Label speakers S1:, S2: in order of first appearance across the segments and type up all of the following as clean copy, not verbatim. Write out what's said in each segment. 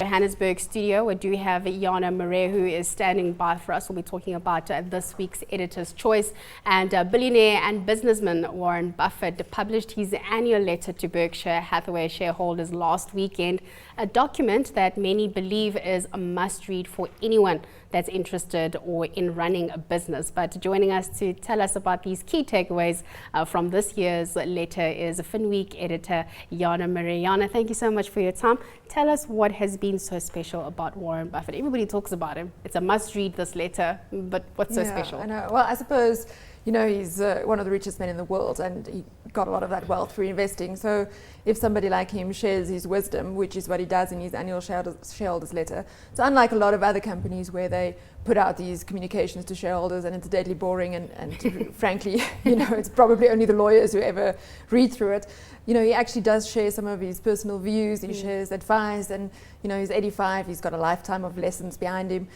S1: Johannesburg studio, we do have Jana Marais, who is standing by for us. We'll be talking about this week's editor's choice. And billionaire and businessman Warren Buffett published his annual letter to Berkshire Hathaway shareholders last weekend, a document that many believe is a must-read for anyone that's interested or in running a business. But joining us to tell us about these key takeaways from this year's letter is Finweek editor Jana Marais. Jana, thank you so much for your time. Tell us what has been so special about Warren Buffett. Everybody talks about him. It's a must-read, this letter, but what's so special?
S2: I know. Well, I suppose, you know, he's one of the richest men in the world, and he got a lot of that wealth through investing. So if somebody like him shares his wisdom, which is what he does in his annual shareholders letter, so unlike a lot of other companies where they put out these communications to shareholders and it's deadly boring and frankly, you know, it's probably only the lawyers who ever read through it. You know, he actually does share some of his personal views, he shares advice, and, you know, he's 85, he's got a lifetime of lessons behind him.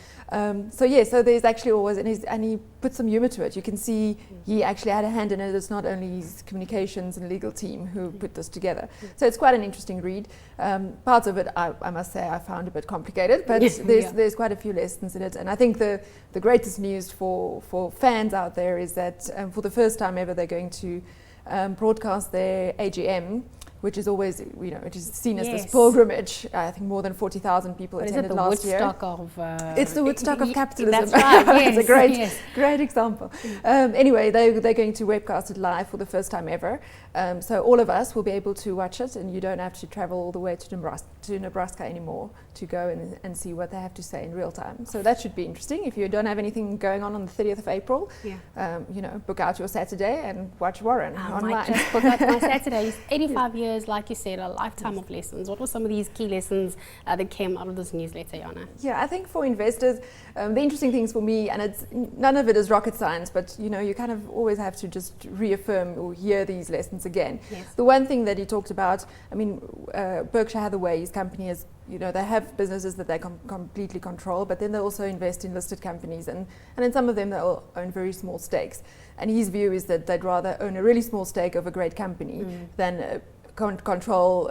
S2: So there's actually always, and he puts some humor to it. You can see he actually had a hand in it. It's not only his communications and legal team who put this together. So it's quite an interesting read. Parts of it, I must say, I found a bit complicated, but there's quite a few lessons in it. And I think the greatest news for fans out there is that for the first time ever, they're going to broadcast their AGM, which is always, you know, it is seen as this pilgrimage. I think more than 40,000 people attended last year. It's the Woodstock of capitalism.
S1: That's right.
S2: It's a great example. Anyway, they're going to webcast it live for the first time ever. So all of us will be able to watch it, and you don't have to travel all the way to Nebraska anymore to go and see what they have to say in real time. So that should be interesting. If you don't have anything going on the 30th of April, you know, book out your Saturday and watch Warren online.
S1: I might just book out my Saturday. He's 85 years, like you said, a lifetime of lessons. What were some of these key lessons that came out of this newsletter, Jana?
S2: Yeah, I think for investors, the interesting things for me, and it's none of it is rocket science, but you know, you kind of always have to just reaffirm or hear these lessons again. Yes. The one thing that he talked about, I mean, Berkshire Hathaway, his company is, you know, they have businesses that they completely control, but then they also invest in listed companies, and in some of them they'll own very small stakes. And his view is that they'd rather own a really small stake of a great company than control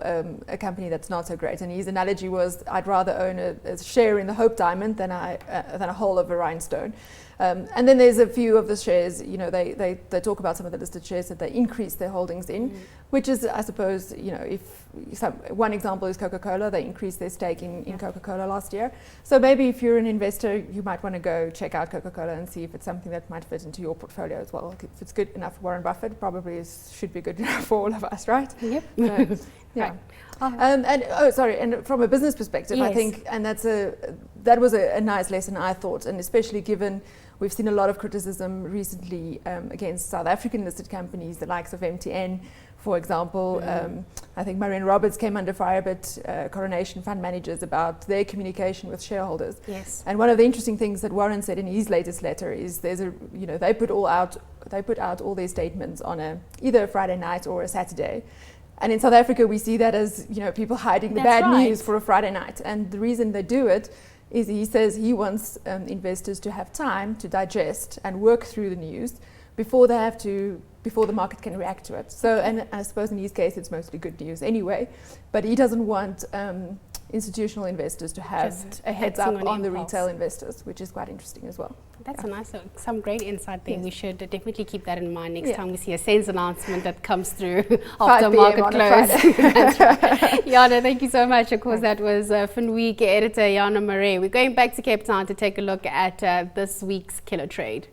S2: a company that's not so great. And his analogy was, I'd rather own a share in the Hope Diamond than a whole of a rhinestone. And then there's a few of the shares, you know, they talk about some of the listed shares that they increase their holdings in, which is, I suppose, you know, one example is Coca-Cola. They increased their stake in Coca-Cola last year. So maybe if you're an investor, you might want to go check out Coca-Cola and see if it's something that might fit into your portfolio as well. If it's good enough for Warren Buffett, probably should be good enough for all of us, right?
S1: Yep.
S2: So, yeah. Right. And from a business perspective, I think, and that was a nice lesson, I thought, and especially given we've seen a lot of criticism recently against South African listed companies, the likes of MTN, for example. I think Marion Roberts came under fire, but Coronation Fund managers about their communication with shareholders.
S1: Yes.
S2: And one of the interesting things that Warren said in his latest letter is they put out all their statements on either a Friday night or a Saturday. And in South Africa, we see that as, you know, people hiding the bad news for a Friday night. And the reason they do it is he says he wants investors to have time to digest and work through the news before the market can react to it. So, and I suppose in his case, it's mostly good news anyway, but he doesn't want institutional investors to have just a heads up on the retail investors, which is quite interesting as well.
S1: That's some great insight there. Yes. We should definitely keep that in mind next time we see a SENS announcement that comes through after market close. That's right. Jana, thank you so much. Of course, that was Finweek editor Jana Marais. We're going back to Cape Town to take a look at this week's killer trade.